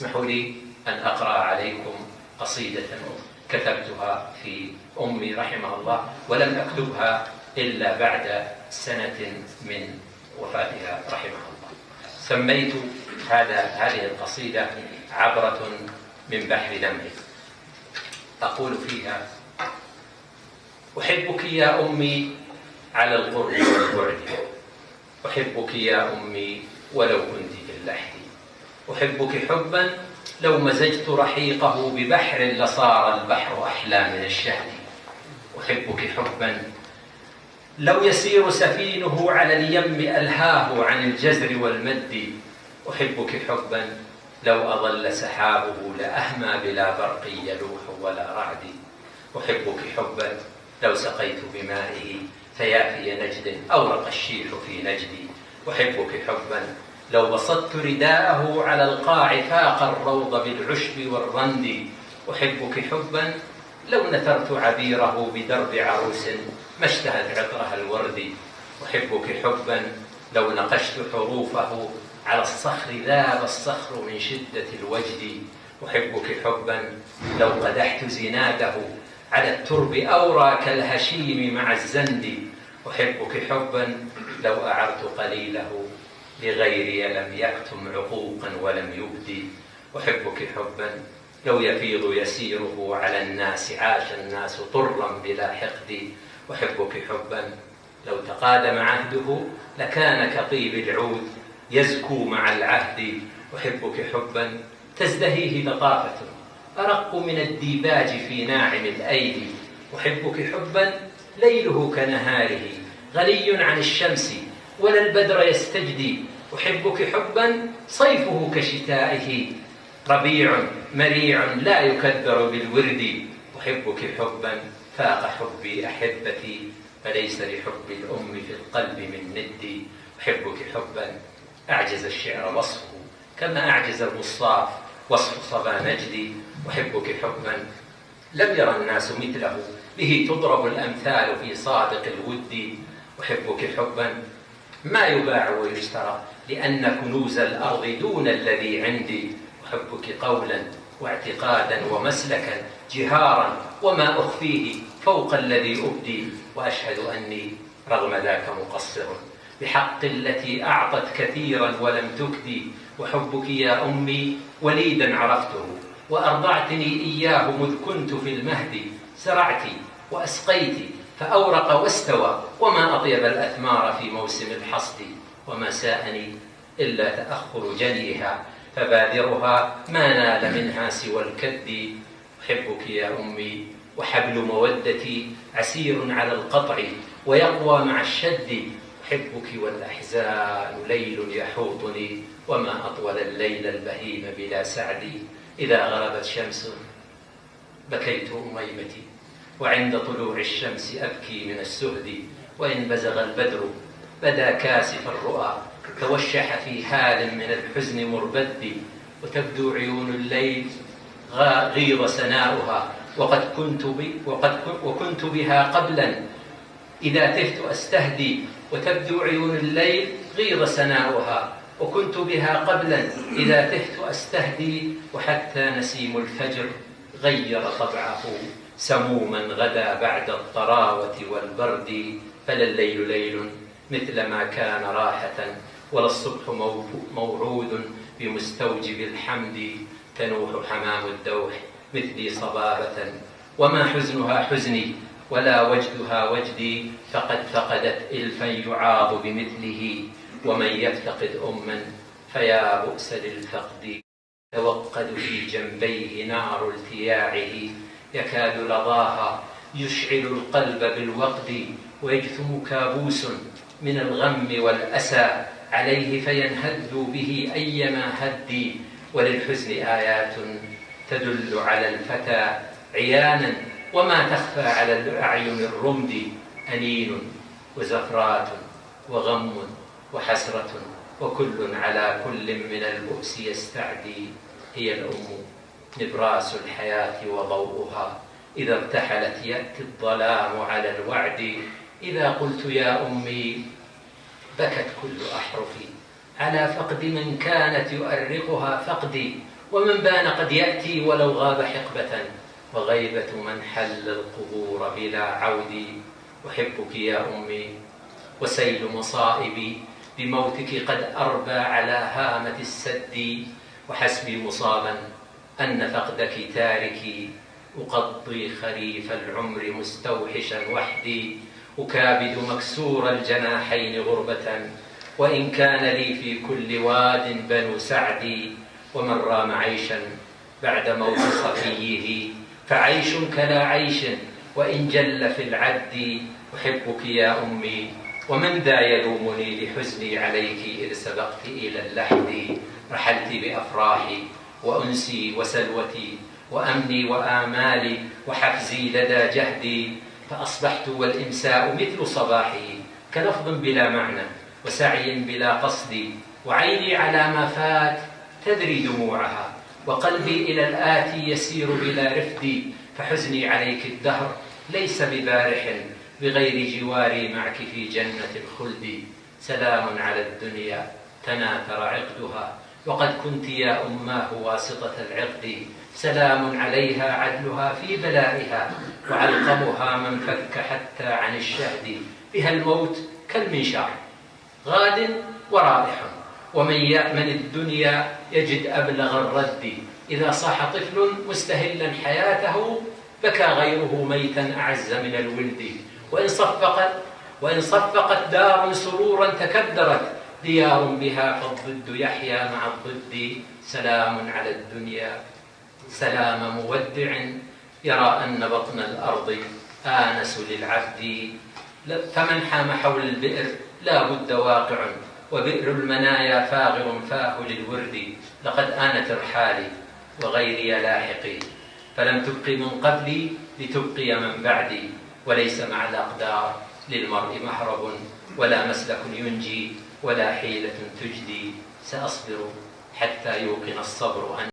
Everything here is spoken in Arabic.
اسمحوا لي أن أقرأ عليكم قصيدة كتبتها في أمي رحمها الله، ولم أكتبها إلا بعد سنة من وفاتها رحمها الله. سميت هذه القصيدة عبرة من بحر دمعي. أقول فيها: أحبك يا أمي على القرب والبعد، أحبك يا أمي ولو كنت في اللحد، أحبك حبا لو مزجت رحيقه ببحر لصار البحر أحلى من الشهد، أحبك حبا لو يسير سفينه على اليم ألهاه عن الجزر والمد، أحبك حبا لو أظل سحابه لأهمى بلا برق يلوح ولا رعد، أحبك حبا لو سقيت بمائه فيافي نجد أورق الشيح في نجدي، أحبك حبا لو بسطت رداءه على القاع فاق الروض بالعشب والرند، أحبك حبا لو نثرت عبيره بدرب عروس ما اشتهت عطرها الورد، أحبك حبا لو نقشت حروفه على الصخر ذاب الصخر من شدة الوجد، أحبك حبا لو قدحت زناده على الترب أورى كالهشيم مع الزند، أحبك حبا لو أعرت قليله لغيري لم يكتم عقوقا ولم يبدي، أحبك حبا لو يفيض يسيره على الناس عاش الناس طرا بلا حقد، أحبك حبا لو تقادم عهده لكان كطيب العود يزكو مع العهد، أحبك حبا تزدهيه لطافة أرق من الديباج في ناعم الأيدي، أحبك حبا ليله كنهاره غني عن الشمس ولا البدر يستجدي، أحبك حبا صيفه كشتائه ربيع مريع لا يكدر بالورد، أحبك حبا فاق حبي أحبتي فليس لحب الأم في القلب من ندي، أحبك حبا أعجز الشعر وصفه كما أعجز الوصاف وصف صبا نجدي، أحبك حبا لم يرى الناس مثله به تضرب الأمثال في صادق الود، أحبك حبا ما يباع ويشترى لأن كنوز الأرض دون الذي عندي، أحبك قولا واعتقادا ومسلكا جهارا وما أخفيه فوق الذي أبدي، وأشهد أني رغم ذاك مقصر بحق التي أعطت كثيرا ولم تكدي، وحبك يا أمي وليدا عرفته وأرضعتني إياه مذ كنت في المهد، زرعت وأسقيت فأورق واستوى وما أطيب الأثمار في موسم الحصد، وما ساءني إلا تأخر جنيها فبادرها ما نال منها سوى الكد، أحبك يا أمي وحبل مودتي عسير على القطع ويقوى مع الشد، أحبك والأحزان ليل يحوطني وما أطول الليل البهيم بلا سعد، إذا غربت شمس بكيت أميمتي وعند طلوع الشمس أبكي من السهد، وإن بزغ البدر بدا كاسف الرؤى توشح في حال من الحزن مربد، وتبدو عيون الليل غيض سناؤها وكنت بها قبلا إذا تهت أستهدي، وتبدو عيون الليل غيض سناؤها وكنت بها قبلا إذا تهت أستهدي، وحتى نسيم الفجر غير طبعه سموما غدا بعد الطراوة والبرد، فلا الليل ليل مثل ما كان راحة ولا الصبح موعود بمستوجب الحمد، تنوح حمام الدوح مثلي صبابة وما حزنها حزني ولا وجدها وجدي، فقد فقدت إلفا يعاض بمثله ومن يفتقد أما فيا بؤس للفقد، توقد في جنبيه نار التياعه يكاد لظاها يشعل القلب بالوقد، ويجثم كابوس من الغم والأسى عليه فينهد به أيما هد، وللحزن آيات تدل على الفتى عيانا وما تخفى على الأعين الرمد، أنين وزفرات وغم وحسرة وكل على كل من البؤس يستعدي، هي الأم نبراس الحياة وضوءها إذا ارتحلت يأتي الظلام على الوعد، إذا قلت يا أمي بكت كل أحرفي على فقد من كانت يؤرقها فقدي، ومن بان قد يأتي ولو غاب حقبة، وغيبة من حل القبور بلا عود. أحبك يا أمي وسيل مصائبي بموتك قد أربى على هامة السد. وحسبي مصابا أن فقدك تاركي، أقضي خريف العمر مستوحشا وحدي. أكابد مكسور الجناحين غربة، وإن كان لي في كل واد بنو سعدي. ومن رام عيشا بعد موت صفيه، فعيش كلا عيش وإن جل في العد. أحبك يا أمي ومن ذا يلومني لحزني عليك إذ سبقت إلى اللحد. رحلت بأفراحي وأنسي وسلوتي وأمني وآمالي وحفزي لدى جهدي. فأصبحت والإمساء مثل صباحي، كلفظ بلا معنى وسعي بلا قصد. وعيني على ما فات تدري دموعها، وقلبي إلى الآتي يسير بلا رفد. فحزني عليك الدهر ليس ببارح بغير جواري معك في جنة الخلد. سلام على الدنيا تناثر عقدها، وقد كنت يا أماه واسطة العقد. سلام عليها عدلها في بلائها، وعلقمها من فك حتى عن الشهد. بها الموت كالمنشار غاد ورائح، ومن يأمن الدنيا يجد أبلغ الرد. إذا صاح طفل مستهلا حياته، بكى غيره ميتا أعز من الولد. وإن صفقت دار سرورا تكدرت، ديار بها فالضد يحيا مع الضد. سلام على الدنيا سلام مودع، يرى أن بطن الأرض آنس للعبد. فمن حام حول البئر لا بد واقع، وبئر المنايا فاغر فاه للورد. لقد آنت رحالي وغيري لاحقي، فلم تبق من قبلي لتبقي من بعدي. وليس مع الأقدار للمرء مهرب، ولا مسلك ينجي ولا حيلة تجدي. سأصبر حتى يوقن الصبر أن